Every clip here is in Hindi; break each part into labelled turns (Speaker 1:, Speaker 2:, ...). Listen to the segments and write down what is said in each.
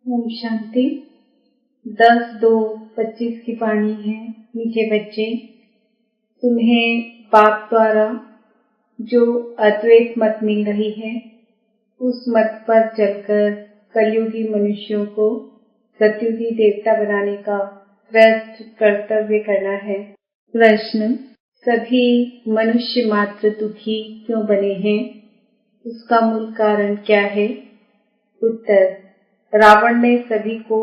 Speaker 1: ओम शांति। 10-2-25 की वाणी है। मीठे बच्चे, तुम्हें बाप द्वारा जो अद्वैत मत मिल रही है उस मत पर चलकर कलयुगी मनुष्यों को सतयुगी देवता बनाने का श्रेष्ठ कर्तव्य करना है। प्रश्न: सभी मनुष्य मात्र दुखी क्यों बने हैं? उसका मूल कारण क्या है? उत्तर: रावण ने सभी को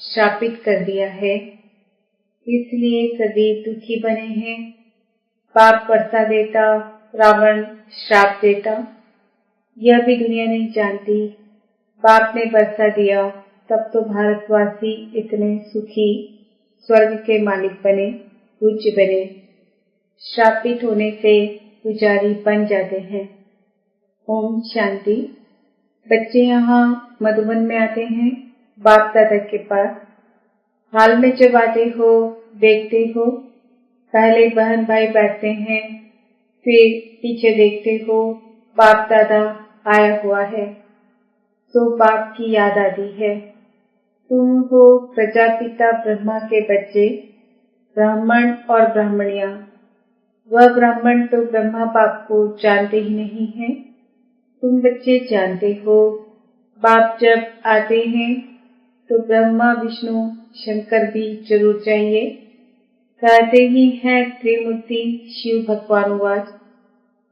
Speaker 1: शापित कर दिया है, इसलिए सभी दुखी बने हैं। बाप वर्षा देता, रावण श्राप देता। यह भी दुनिया नहीं जानती। बाप ने वर्षा दिया तब तो भारतवासी इतने सुखी, स्वर्ग के मालिक बने, पूज्य बने। श्रापित होने से पुजारी बन जाते हैं। ओम शांति। बच्चे यहाँ मधुबन में आते हैं बाप दादा के पास। हाल में जब आते हो देखते हो, पहले बहन भाई बैठते हैं, फिर पीछे देखते हो बाप दादा आया हुआ है, तो बाप की याद आती है। तुम हो प्रजापिता ब्रह्मा के बच्चे, ब्राह्मण और ब्राह्मणियां। वह ब्राह्मण तो ब्रह्मा बाप को जानते ही नहीं है। तुम बच्चे जानते हो, बाप जब आते हैं तो ब्रह्मा विष्णु शंकर भी जरूर चाहिए। कहते ही हैं त्रिमूर्ति शिव भगवानुवास।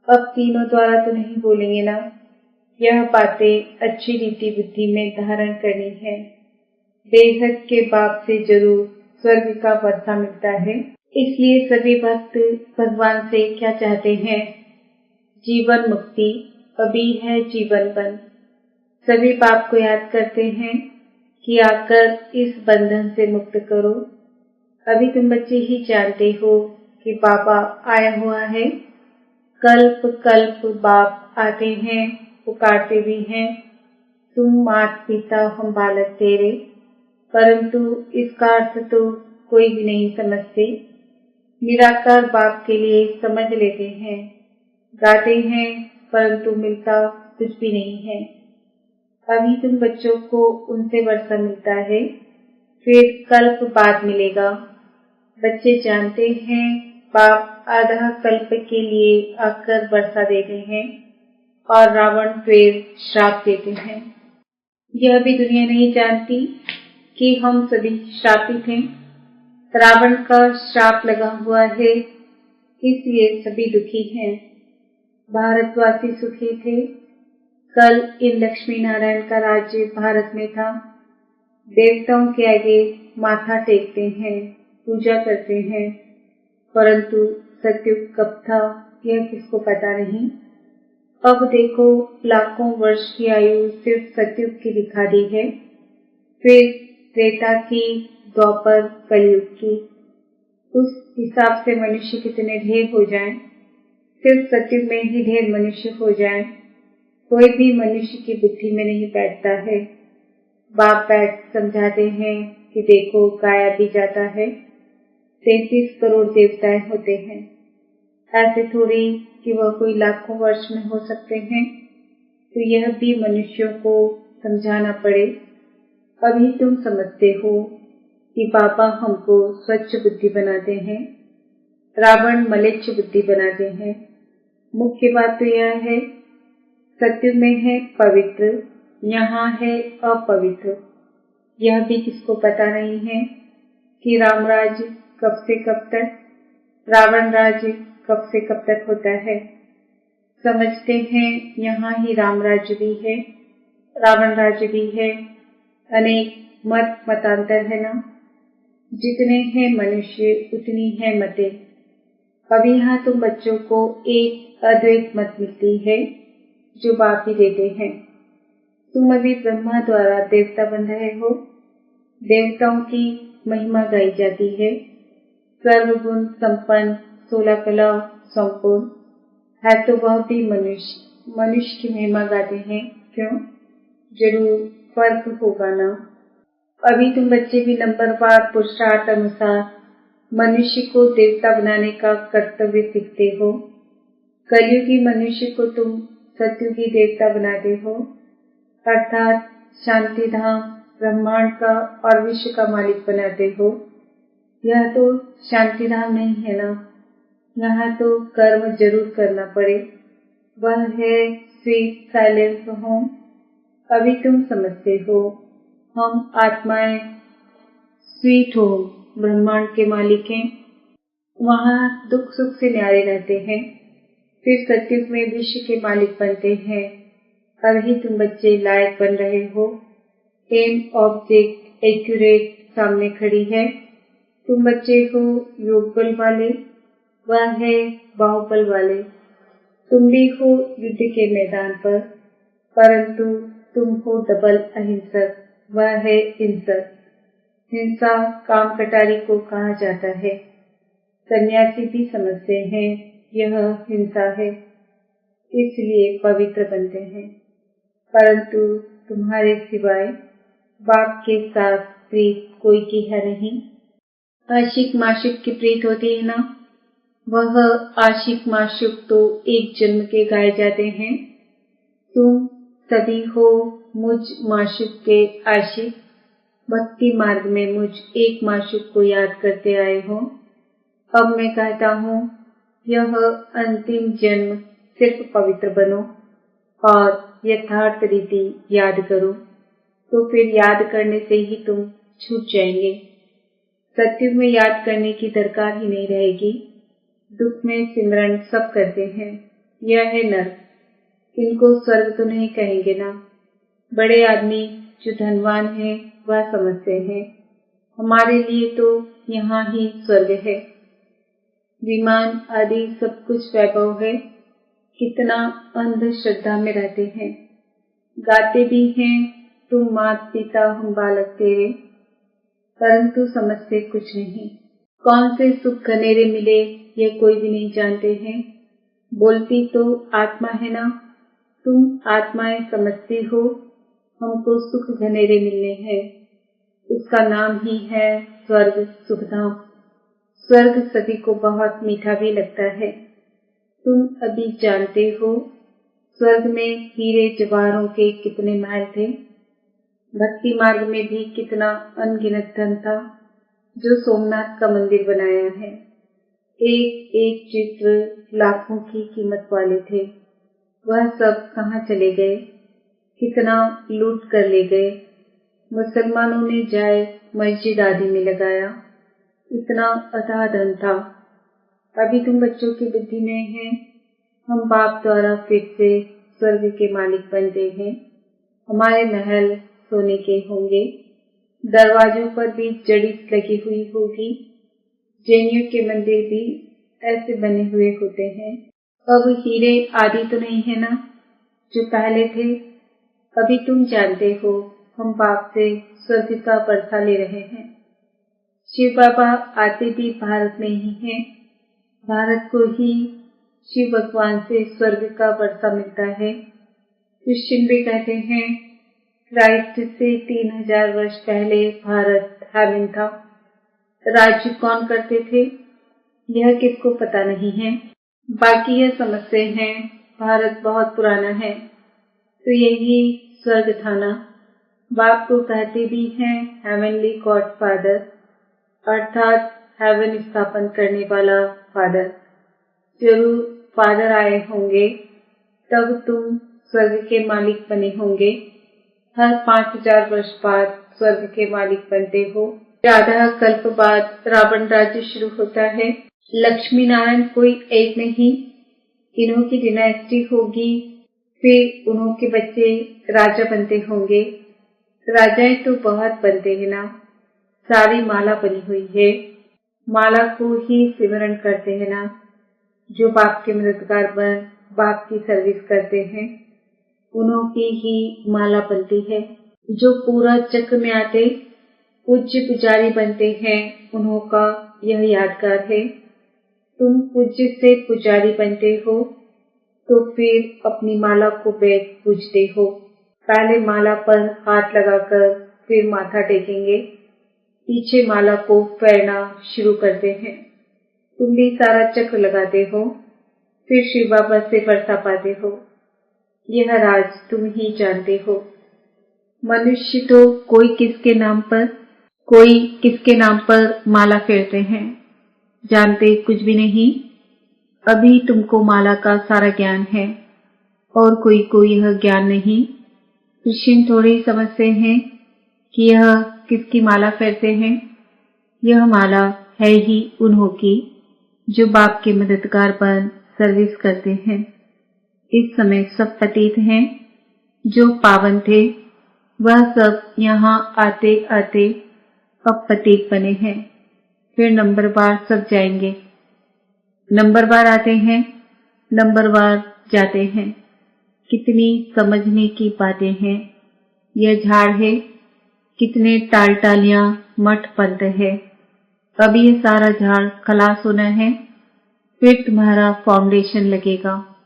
Speaker 1: अब तीनों द्वारा तो नहीं बोलेंगे ना। यह बातें अच्छी रीति बुद्धि में धारण करनी है। बेहद के बाप से जरूर स्वर्ग का वर्षा मिलता है। इसलिए सभी भक्त भगवान से क्या चाहते हैं? जीवन मुक्ति। अभी है जीवन बंद। सभी बाप को याद करते हैं कि आकर इस बंधन से मुक्त करो। अभी तुम बच्चे ही जानते हो कि बाबा आया हुआ है। कल्प कल्प बाप आते हैं, पुकारते भी हैं, तुम मात पिता हम बालक तेरे। परंतु इसका अर्थ तो कोई भी नहीं समझते। निराकार बाप के लिए समझ लेते हैं, गाते हैं, परंतु मिलता कुछ भी नहीं है। अभी तुम बच्चों को उनसे वर्षा मिलता है, फिर कल्प बाद मिलेगा। बच्चे जानते हैं बाप आधा कल्प के लिए आकर वर्षा देते हैं और रावण फिर श्राप देते हैं। यह भी दुनिया नहीं जानती कि हम सभी श्रापित हैं। रावण का श्राप लगा हुआ है, इसलिए सभी दुखी हैं। भारतवासी सुखी थे। कल इन लक्ष्मी नारायण का राज्य भारत में था। देवताओं के आगे माथा टेकते हैं, पूजा करते हैं, परंतु सतयुग कब था यह किसको पता नहीं। अब देखो लाखों वर्ष की आयु सिर्फ सतयुग की दिखा दी है, फिर त्रेता की, द्वापर, कलयुग की। उस हिसाब से मनुष्य कितने ढेर हो जाएं। सिर्फ सतयुग में ही ढेर मनुष्य हो जाएं। कोई भी मनुष्य की बुद्धि में नहीं बैठता है। बाप बैठ समझाते हैं कि देखो गाया भी जाता है, 33 करोड़ देवताएं होते हैं। ऐसे थोड़ी कि वह कोई लाखों वर्ष में हो सकते हैं। तो यह भी मनुष्यों को समझाना पड़े। अभी तुम समझते हो कि बाबा हमको स्वच्छ बुद्धि बनाते हैं, रावण मलेच्छ बुद्धि बनाते हैं। मुख्य बात तो यह है, सत्युग में है पवित्र, यहाँ है अपवित्र। यह भी किसको पता नहीं है कि राम राज्य कब से कब तक, रावण राज्य कब से कब तक होता है। समझते हैं यहाँ ही राम राज्य भी है, रावण राज्य भी है। अनेक मत मतांतर है ना। जितने हैं मनुष्य उतनी है मतें। अभी यहाँ तुम बच्चों को एक अद्वैत मत मिलती है जो बाप ही देते हैं। तुम अभी ब्रह्मा द्वारा देवता बन रहे हो। देवताओं की महिमा गाई जाती है। सर्वगुण संपन्न, 16 कला संपूर्ण है, तो वह भी मनुष्य की महिमा गाते हैं। क्यों? जरूर फर्क होगा ना। अभी तुम बच्चे भी नंबरवार पुरुषार्थ अनुसार मनुष्य को देवता बनाने का कर्तव्य सीखते हो। कलयुगी मनुष्य को तुम सतयुगी देवता बनाते हो, अर्थात शांति धाम, ब्रह्मांड का और विश्व का मालिक बनाते हो। यह तो शांति धाम नहीं है ना, यहाँ तो कर्म जरूर करना पड़े। वह है स्वीट साइलेंस होम। अभी तुम समझते हो, हम आत्माएं स्वीट होम ब्रह्मांड के मालिक हैं। वहाँ दुख सुख से न्यारे रहते हैं, फिर सत्युग में विश्व के मालिक बनते हैं। अभी तुम बच्चे लायक बन रहे हो। एम ऑब्जेक्ट एक्यूरेट सामने खड़ी है। तुम बच्चे हो योग बल वाले, वह है बाहुबल वाले। तुम भी हो युद्ध के मैदान पर, परंतु तुम हो डबल अहिंसक, वह है हिंसक। हिंसा काम कटारी को कहा जाता है। सन्यासी भी समझते हैं यह हिंसा है, इसलिए पवित्र बनते हैं। परंतु तुम्हारे सिवाय बाप के साथ प्रीत कोई की है नहीं। आशिक माशुक की प्रीत होती है ना, वह आशिक माशुक तो एक जन्म के गाए जाते हैं। तुम सभी हो मुझ माशुक के आशिक। भक्ति मार्ग में मुझ एक माशुक को याद करते आए हो। अब मैं कहता हूँ, यह अंतिम जन्म सिर्फ पवित्र बनो और यथार्थ रीति याद करो, तो फिर याद करने से ही तुम छूट जाएंगे। सत्युग में याद करने की दरकार ही नहीं रहेगी। दुख में सिमरन सब करते हैं। यह है नर्क, इनको स्वर्ग तो नहीं कहेंगे ना। बड़े आदमी जो धनवान है वह समझते हैं, हमारे लिए तो यहाँ ही स्वर्ग है। विमान आदि सब कुछ वैभव है। कितना अंधश्रद्धा में रहते हैं। गाते भी हैं, तुम मात पिता हम बालक तेरे, परंतु समझते कुछ नहीं। कौन से सुख घनेरे मिले यह कोई भी नहीं जानते हैं। बोलती तो आत्मा है ना, तुम आत्माएं समझती हो हमको सुख घनेरे मिलने हैं। उसका नाम ही है स्वर्ग सुखधाम। स्वर्ग सभी को बहुत मीठा भी लगता है। तुम अभी जानते हो स्वर्ग में हीरे जवाहरों के कितने महल थे। भक्ति मार्ग में भी कितना अनगिनत धन था जो सोमनाथ का मंदिर बनाया है। एक एक चित्र लाखों की कीमत वाले थे। वह सब कहाँ चले गए, कितना लूट कर ले गए। मुसलमानों ने जाए मस्जिद आदि में लगाया, इतना अथाह धन था। अभी तुम बच्चों की बुद्धि में है, हम बाप द्वारा फिर से स्वर्ग के मालिक बनते हैं। हमारे महल सोने के होंगे, दरवाजों पर भी जड़ी लगी हुई होगी। जैनियों के मंदिर भी ऐसे बने हुए होते हैं। अब हीरे आदि तो नहीं है ना जो पहले थे। अभी तुम जानते हो हम बाप से स्वर्ग का बरसा ले रहे हैं। शिव बाबा आते भी भारत में ही हैं। भारत को ही शिव भगवान से स्वर्ग का बरसा मिलता है। क्रिश्चियन भी कहते हैं क्राइस्ट से 3000 वर्ष पहले भारत हेवन था। राज्य कौन करते थे यह किसको पता नहीं है। बाकी यह समझते हैं भारत बहुत पुराना है, तो यही स्वर्ग था ना। बाप को कहते भी हैं हेवनली गॉड फादर, अर्थात हेवन स्थापन करने वाला फादर। जरूर फादर आए होंगे, तब तुम स्वर्ग के मालिक बने होंगे। हर 5000 वर्ष बाद स्वर्ग के मालिक बनते हो। आधा कल्प बाद रावण राज्य शुरू होता है। लक्ष्मी नारायण कोई एक नहीं, इन्हों की डिनास्टी होगी, फिर उन्हों के बच्चे राजा बनते होंगे। राजाएं तो बहुत बनते हैं ना। सारी माला बनी हुई है, माला को ही सिमरन करते हैं ना। जो बाप के मददगार बन बाप की सर्विस करते हैं, उन्हों की ही माला बनती है। जो पूरा चक्र में आते पूज्य पुजारी बनते हैं, उन्हों का यह यादगार है। तुम पूज्य से पुजारी बनते हो, तो फिर अपनी माला को बैठ पूजते हो। पहले माला पर हाथ लगाकर फिर माथा टेकेंगे, पीछे माला को फेरना शुरू करते हैं। तुम भी सारा चक्र लगाते हो, फिर शिव बाबा से बरसा पाते हो। यह राज तुम ही जानते हो। मनुष्य तो कोई किसके नाम पर माला फेरते हैं, जानते कुछ भी नहीं। अभी तुमको माला का सारा ज्ञान है और कोई को यह ज्ञान नहीं। कृष्ण थोड़ी समझते हैं कि यह किसकी माला फेरते हैं। यह माला है ही उन्हों की जो बाप के मददगार बन सर्विस करते हैं। इस समय सब पतित हैं। जो पावन थे वह सब यहाँ आते आते अब पतित बने हैं। फिर नंबरवार सब जाएंगे। नंबरवार आते हैं, नंबरवार जाते हैं। कितनी समझने की बातें हैं। यह झाड़ है, कितने टाल टालियां मठ पंत है। अब ये सारा झाड़ खलास होना है, फिर तुम्हारा फाउंडेशन लगेगा।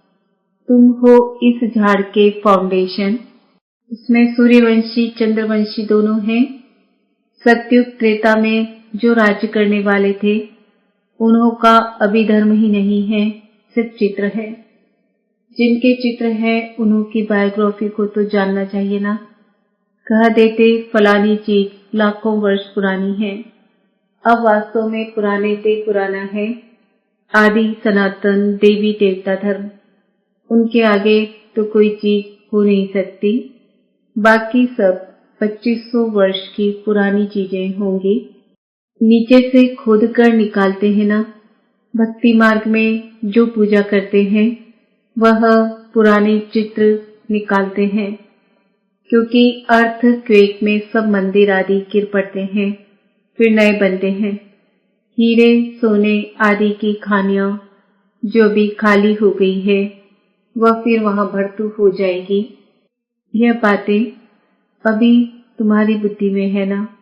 Speaker 1: तुम हो इस झाड़ के फाउंडेशन। उसमें सूर्यवंशी चंद्रवंशी दोनों हैं। सत्युग त्रेता में जो राज्य करने वाले थे उन्हों का अभी धर्म ही नहीं है, सिर्फ चित्र है। जिनके चित्र है उन्हों की बायोग्राफी को तो जानना चाहिए ना। कह देते फलानी चीज लाखों वर्ष पुरानी है। अब वास्तव में पुराने से पुराना है आदि सनातन देवी देवता धर्म। उनके आगे तो कोई चीज हो नहीं सकती। बाकी सब 2500 वर्ष की पुरानी चीजें होंगी। नीचे से खोद कर निकालते हैं ना। भक्ति मार्ग में जो पूजा करते हैं वह पुराने चित्र निकालते हैं, क्योंकि अर्थ क्वेक में सब मंदिर आदि गिर पड़ते हैं, फिर नए बनते हैं। हीरे सोने आदि की खानियां जो भी खाली हो गई है वह फिर वहां भरतू हो जाएगी। यह बातें अभी तुम्हारी बुद्धि में है ना।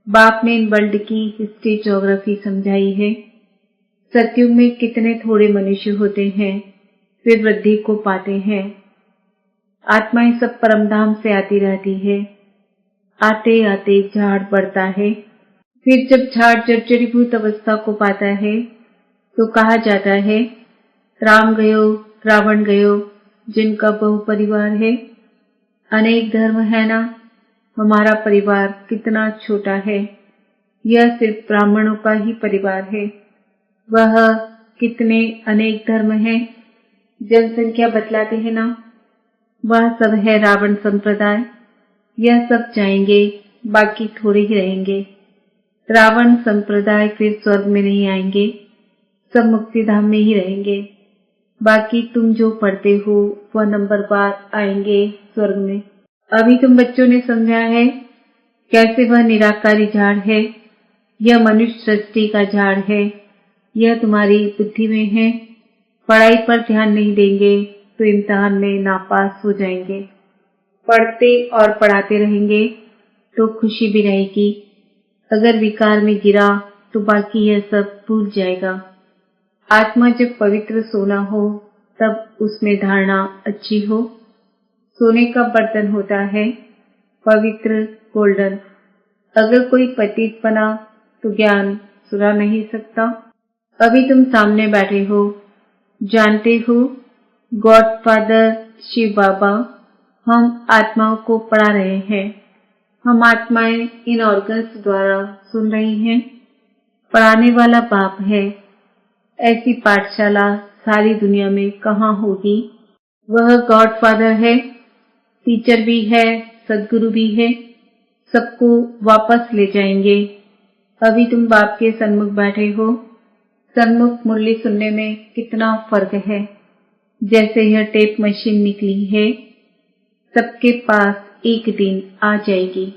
Speaker 1: बाप ने इन वर्ल्ड की हिस्ट्री ज्योग्राफी समझाई है। सतयुग में कितने थोड़े मनुष्य होते हैं, फिर वृद्धि को पाते हैं। आत्माएं सब परमधाम से आती रहती है। आते आते झाड़ बढ़ता है। फिर जब झाड़ जर्जरीभूत अवस्था को पाता है तो कहा जाता है राम गयो रावण गयो, जिनका बहु परिवार है। अनेक धर्म है ना। हमारा परिवार कितना छोटा है। यह सिर्फ ब्राह्मणों का ही परिवार है। वह कितने अनेक धर्म हैं, जनसंख्या बतलाते हैं ना। वह सब है रावण संप्रदाय। यह सब जाएंगे, बाकी थोड़े ही रहेंगे। रावण संप्रदाय फिर स्वर्ग में नहीं आएंगे, सब मुक्तिधाम में ही रहेंगे। बाकी तुम जो पढ़ते हो वह नंबरवार आएंगे स्वर्ग में। अभी तुम बच्चों ने समझा है कैसे वह निराकारी झाड़ है। यह मनुष्य सृष्टि का झाड़ है। यह तुम्हारी बुद्धि में है। पढ़ाई पर ध्यान नहीं देंगे तो इम्तिहान में नापास हो जाएंगे। पढ़ते और पढ़ाते रहेंगे तो खुशी भी रहेगी। अगर विकार में गिरा तो बाकी यह सब भूल जाएगा। आत्मा जब पवित्र सोना हो तब उसमें धारणा अच्छी हो। सोने का बर्तन होता है, पवित्र गोल्डन। अगर कोई पतित बना तो ज्ञान सुना नहीं सकता। अभी तुम सामने बैठे हो, जानते हो गॉड फादर शिव बाबा हम आत्माओं को पढ़ा रहे हैं। हम आत्माएं इन ऑर्गन्स द्वारा सुन रही हैं। पढ़ाने वाला बाप है। ऐसी पाठशाला सारी दुनिया में कहाँ होगी। वह गॉड फादर है, टीचर भी है, सदगुरु भी है। सबको वापस ले जाएंगे। अभी तुम बाप के सन्मुख बैठे हो। सन्मुख मुरली सुनने में कितना फर्क है। जैसे यह टेप मशीन निकली है, सबके पास एक दिन आ जाएगी।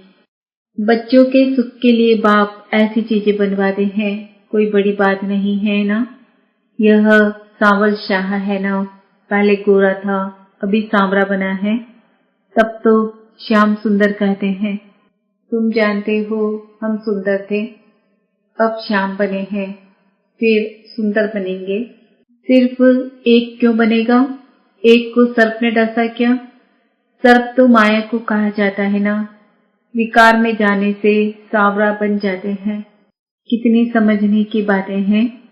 Speaker 1: बच्चों के सुख के लिए बाप ऐसी चीजें बनवाते हैं, कोई बड़ी बात नहीं है ना। यह सांवल शाह है ना, पहले गोरा था अभी सांवरा बना है। तब तो श्याम सुंदर कहते हैं। तुम जानते हो हम सुंदर थे, अब श्याम बने हैं, फिर सुंदर बनेंगे। सिर्फ एक क्यों बनेगा। एक को सर्प ने डसा क्या। सर्प तो माया को कहा जाता है ना। विकार में जाने से सांवरा बन जाते हैं। कितनी समझने की बातें हैं।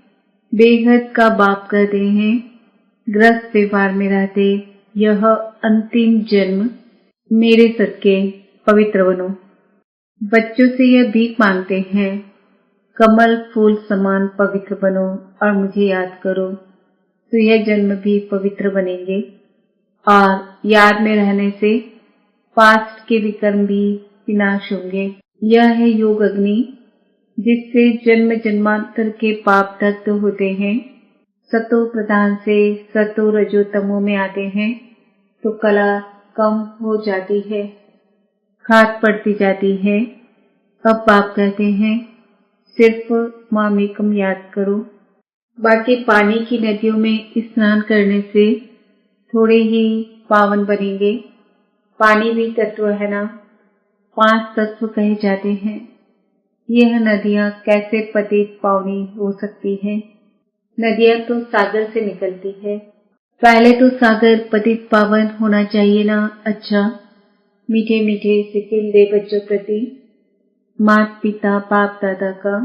Speaker 1: बेहद का बाप कहते हैं ग्रस्त व्यवहार में रहते यह अंतिम जन्म मेरे सदके पवित्र बनो। बच्चों से यह भीख मांगते हैं, कमल फूल समान पवित्र बनो और मुझे याद करो, तो यह जन्म भी पवित्र बनेंगे और याद में रहने से पास्ट के विकर्म भी विनाश होंगे। यह है योग अग्नि, जिससे जन्म जन्मांतर के पाप दग्ध होते हैं। सतो प्रधान से सतो रजो तमो में आते हैं तो कला कम हो जाती है, खाद पड़ती जाती है। अब बाप कहते हैं सिर्फ मामेकम याद करो। बाकी पानी की नदियों में स्नान करने से थोड़े ही पावन बनेंगे। पानी भी तत्व है ना, 5 तत्व कहे जाते हैं। यह नदियां कैसे पतित पावनी हो सकती है? नदियां तो सागर से निकलती है। पहले तो सागर पतित पावन होना चाहिए ना। अच्छा, मीठे मीठे सिकिल दे बच्चों प्रति माता पिता बाप दादा का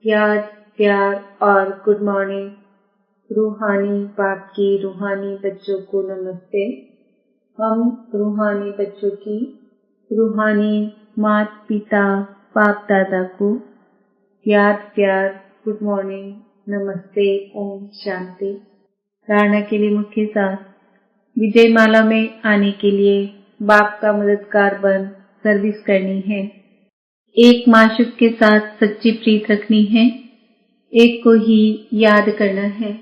Speaker 1: याद प्यार और गुड मॉर्निंग। रूहानी बाप की रूहानी बच्चों को नमस्ते। हम रूहानी बच्चों की रूहानी माता पिता बाप दादा को याद प्यार गुड मॉर्निंग नमस्ते ओम शांति। धारणा के लिए मुख्य साथ, विजय माला में आने के लिए बाप का मददगार बन सर्विस करनी है। एक माशूक के साथ सच्ची प्रीत रखनी है, एक को ही याद करना है।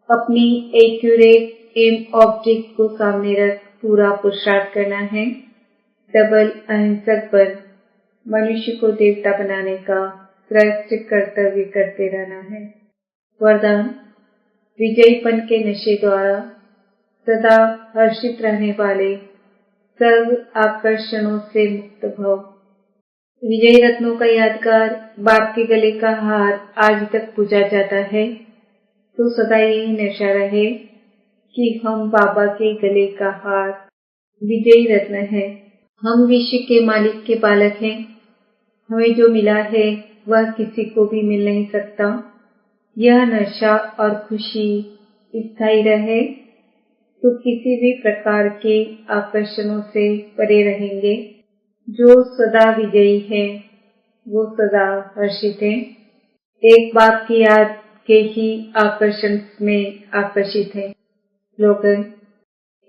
Speaker 1: अपनी एक्यूरेट एम ऑब्जेक्ट को सामने रख पूरा पुरुषार्थ करना है। डबल अहिंसक पर मनुष्य को देवता बनाने का श्रेष्ठ कर्तव्य करते रहना है। वरदान, विजयीपन के नशे द्वारा सदा हर्षित रहने वाले सर्व आकर्षणों से मुक्त भव। विजयी रत्नों का यादगार बाप के गले का हार आज तक पूजा जाता है, तो सदा यही नशा रहे कि हम बाबा के गले का हार विजयी रत्न है। हम विश्व के मालिक के बालक हैं। हमें जो मिला है वह किसी को भी मिल नहीं सकता। यह नशा और खुशी स्थायी रहे तो किसी भी प्रकार के आकर्षणों से परे रहेंगे। जो सदा विजयी है वो सदा हर्षित है। एक बाप की याद के ही आकर्षण में आकर्षित है। स्लोगन,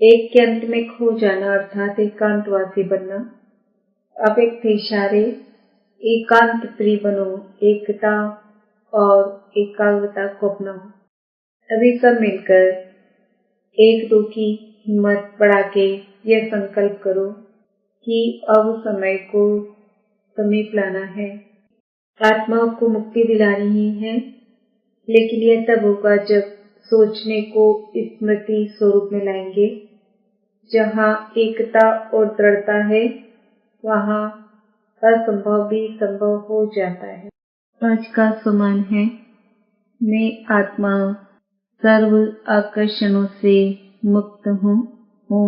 Speaker 1: एक के अंत में खो जाना अर्थात एकांतवासी बनना। अव्यक्त इशारे, एकांत प्रिय बनो, एकता और एकाग्रता को अपनाओ। अभी सब मिलकर एक दो की हिम्मत बढ़ा के यह संकल्प करो कि अब समय को समीप लाना है। आत्मा को मुक्ति दिलानी ही है, लेकिन यह तब होगा जब सोचने को स्मृति स्वरूप में लाएंगे। जहाँ एकता और दृढ़ता है वहाँ असंभव भी संभव हो जाता है। आज का सुमन है, मैं आत्मा सर्व आकर्षणों से मुक्त हूँ। ओम